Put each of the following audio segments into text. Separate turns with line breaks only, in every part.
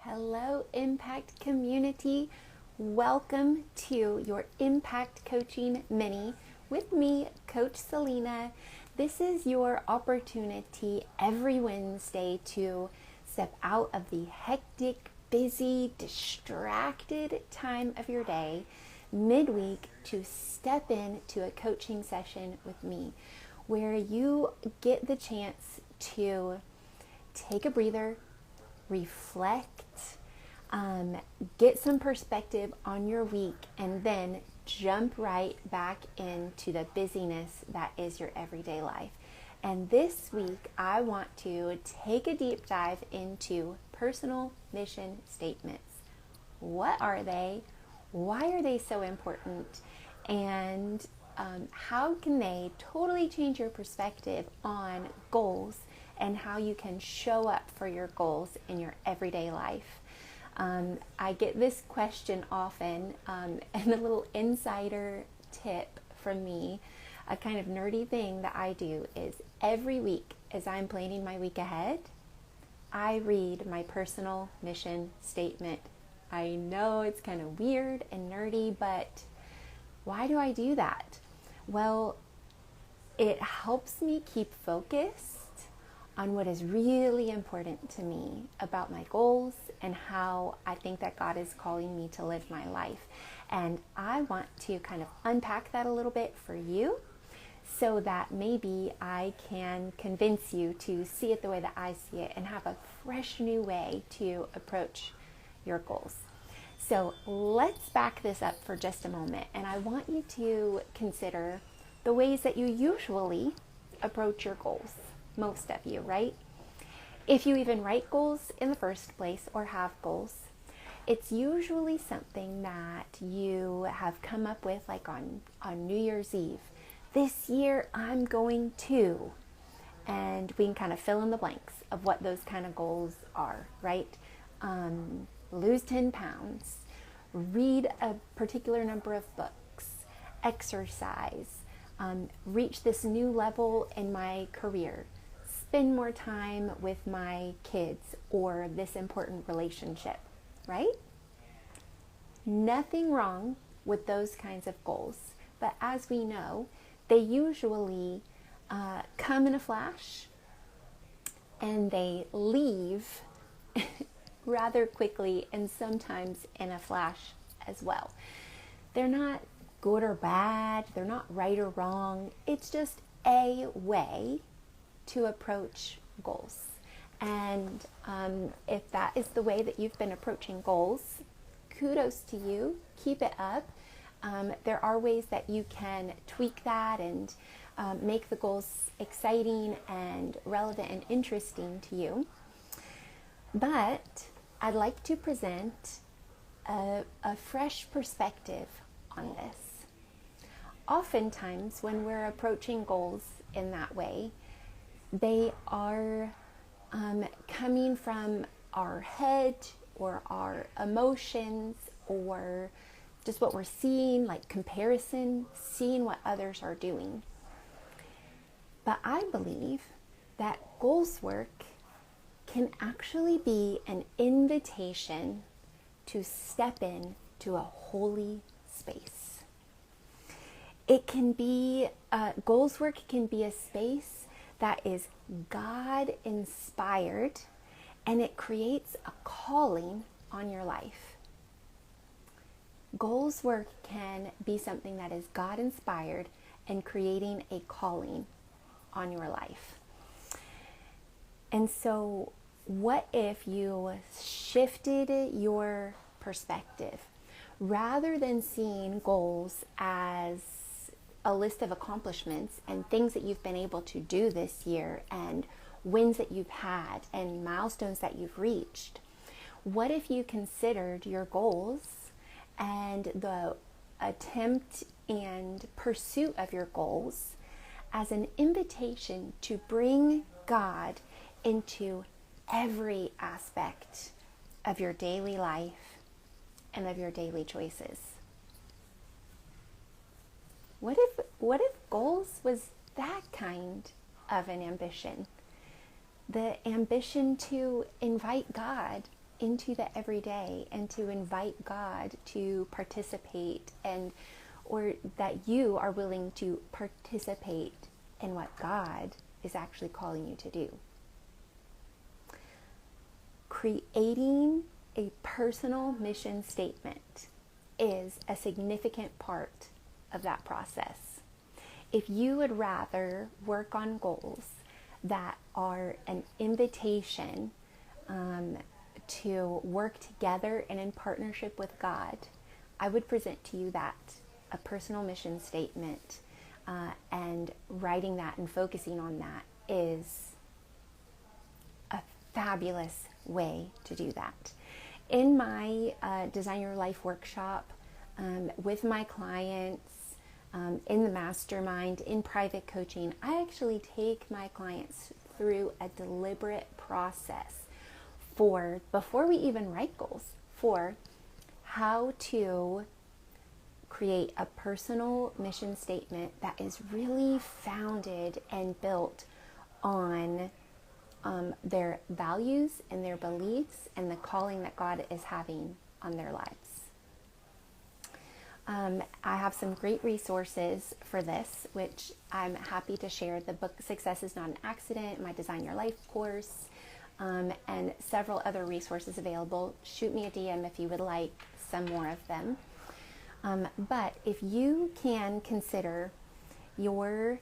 Hello, Impact community. Welcome to your Impact Coaching Mini with me, Coach Selena. This is your opportunity every Wednesday to step out of the hectic, busy, distracted time of your day midweek to step into a coaching session with me where you get the chance to take a breather, reflect, get some perspective on your week, and then jump right back into the busyness that is your everyday life. And this week, I want to take a deep dive into personal mission statements. What are they? Why are they so important? And how can they totally change your perspective on goals and how you can show up for your goals in your everyday life? I get this question often, and a little insider tip from me, a kind of nerdy thing that I do is every week as I'm planning my week ahead, I read my personal mission statement. I know it's kind of weird and nerdy, but why do I do that? Well, it helps me keep focused on what is really important to me about my goals and how I think that God is calling me to live my life. And I want to kind of unpack that a little bit for you so that maybe I can convince you to see it the way that I see it and have a fresh new way to approach your goals. So let's back this up for just a moment, and I want you to consider the ways that you usually approach your goals. Most of you, right? If you even write goals in the first place or have goals, it's usually something that you have come up with like on New Year's Eve. This year I'm going to, and we can kind of fill in the blanks of what those kind of goals are, right? Lose 10 pounds, read a particular number of books, exercise, reach this new level in my career, spend more time with my kids, or this important relationship, right? Nothing wrong with those kinds of goals, but as we know, they usually come in a flash and they leave rather quickly, and sometimes in a flash as well. They're not good or bad, they're not right or wrong, it's just a way to approach goals. And if that is the way that you've been approaching goals, kudos to you, keep it up. There are ways that you can tweak that and make the goals exciting and relevant and interesting to you. But I'd like to present a fresh perspective on this. Oftentimes when we're approaching goals in that way, they are coming from our head or our emotions or just what we're seeing, like comparison, seeing what others are doing. But I believe that goals work can actually be an invitation to step in to a holy space. It can be, goals work can be a space that is God inspired, and it creates a calling on your life. Goals work can be something that is God inspired and creating a calling on your life. And so what if you shifted your perspective? Rather than seeing goals as a list of accomplishments and things that you've been able to do this year and wins that you've had and milestones that you've reached, what if you considered your goals and the attempt and pursuit of your goals as an invitation to bring God into every aspect of your daily life and of your daily choices? What if goals was that kind of an ambition? The ambition to invite God into the everyday and to invite God to participate, and or that you are willing to participate in what God is actually calling you to do. Creating a personal mission statement is a significant part of that process. If you would rather work on goals that are an invitation to work together and in partnership with God, I would present to you that a personal mission statement, and writing that and focusing on that is a fabulous way to do that. In my Design Your Life workshop, with my clients, in the mastermind, in private coaching, I actually take my clients through a deliberate process before we even write goals, for how to create a personal mission statement that is really founded and built on their values and their beliefs and the calling that God is having on their lives. I have some great resources for this, which I'm happy to share. The book Success is Not an Accident, my Design Your Life course, and several other resources available. Shoot me a DM if you would like some more of them. But if you can consider your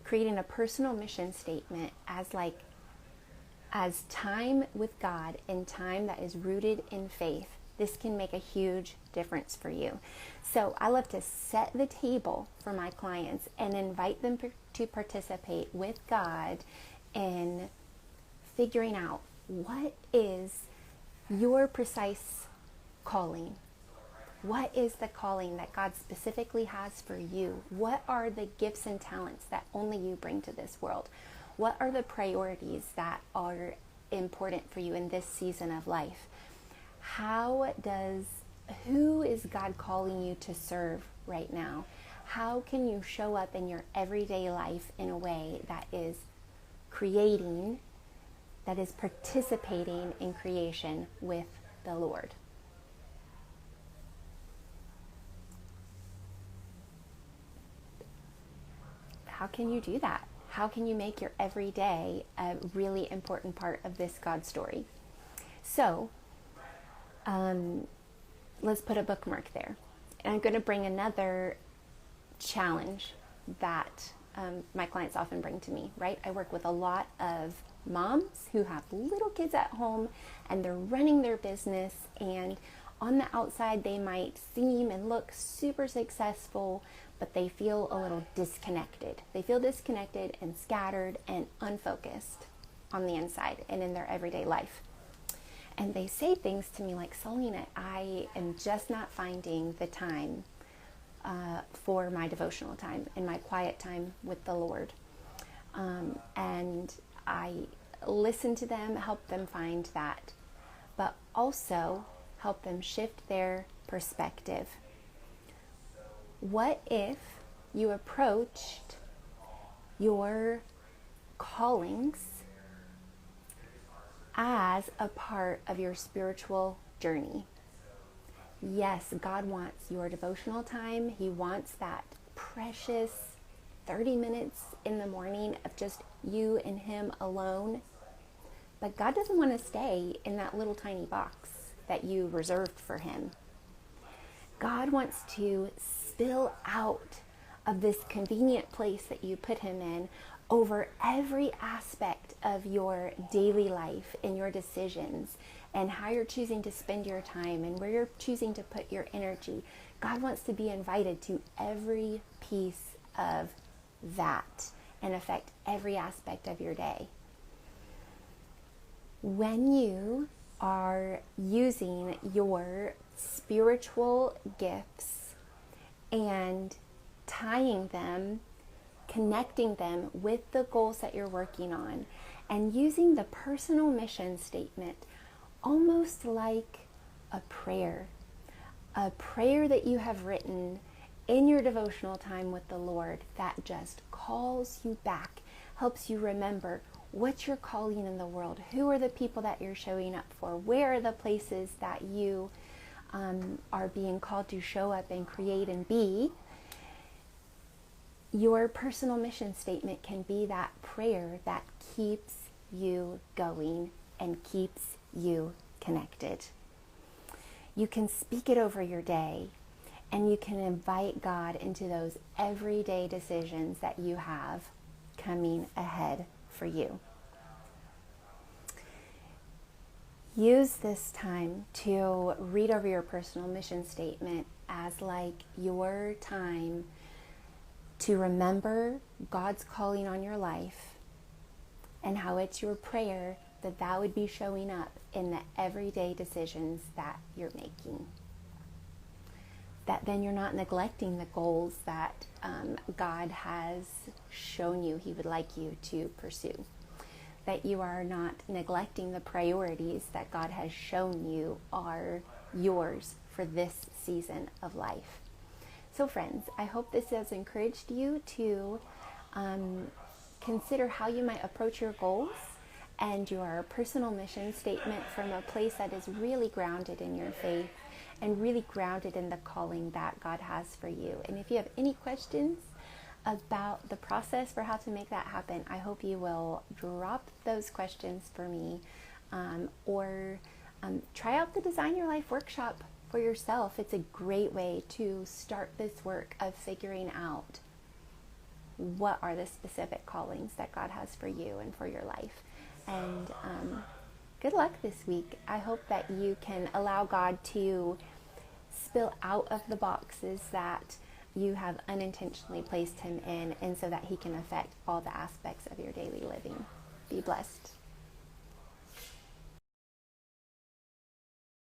creating a personal mission statement as time with God and time that is rooted in faith, this can make a huge difference for you. So I love to set the table for my clients and invite them to participate with God in figuring out what is your precise calling. What is the calling that God specifically has for you? What are the gifts and talents that only you bring to this world? What are the priorities that are important for you in this season of life? Who is God calling you to serve right now? How can you show up in your everyday life in a way that is participating in creation with the Lord? How can you do that? How can you make your everyday a really important part of this God story? So, let's put a bookmark there. And I'm going to bring another challenge that my clients often bring to me, right? I work with a lot of moms who have little kids at home and they're running their business, and on the outside they might seem and look super successful, but they feel a little disconnected. They feel disconnected and scattered and unfocused on the inside and in their everyday life. And they say things to me like, Selena, I am just not finding the time for my devotional time and my quiet time with the Lord. And I listen to them, help them find that, but also help them shift their perspective. What if you approached your callings as a part of your spiritual journey? Yes, God wants your devotional time. He wants that precious 30 minutes in the morning of just you and Him alone. But God doesn't want to stay in that little tiny box that you reserved for Him. God wants to spill out of this convenient place that you put Him in over every aspect of your daily life and your decisions and how you're choosing to spend your time and where you're choosing to put your energy. God wants to be invited to every piece of that and affect every aspect of your day. When you are using your spiritual gifts and tying them, connecting them with the goals that you're working on, and using the personal mission statement almost like a prayer that you have written in your devotional time with the Lord that just calls you back, helps you remember what's your calling in the world? Who are the people that you're showing up for? Where are the places that you are being called to show up and create and be? Your personal mission statement can be that prayer that keeps you going and keeps you connected. You can speak it over your day, and you can invite God into those everyday decisions that you have coming ahead for you. Use this time to read over your personal mission statement as like your time to remember God's calling on your life and how it's your prayer that that would be showing up in the everyday decisions that you're making. That then you're not neglecting the goals that God has shown you He would like you to pursue. That you are not neglecting the priorities that God has shown you are yours for this season of life. So friends, I hope this has encouraged you to consider how you might approach your goals and your personal mission statement from a place that is really grounded in your faith and really grounded in the calling that God has for you. And if you have any questions about the process for how to make that happen, I hope you will drop those questions for me, or try out the Design Your Life workshop for yourself. It's a great way to start this work of figuring out what are the specific callings that God has for you and for your life. And good luck this week. I hope that you can allow God to spill out of the boxes that you have unintentionally placed Him in, and so that He can affect all the aspects of your daily living. Be blessed.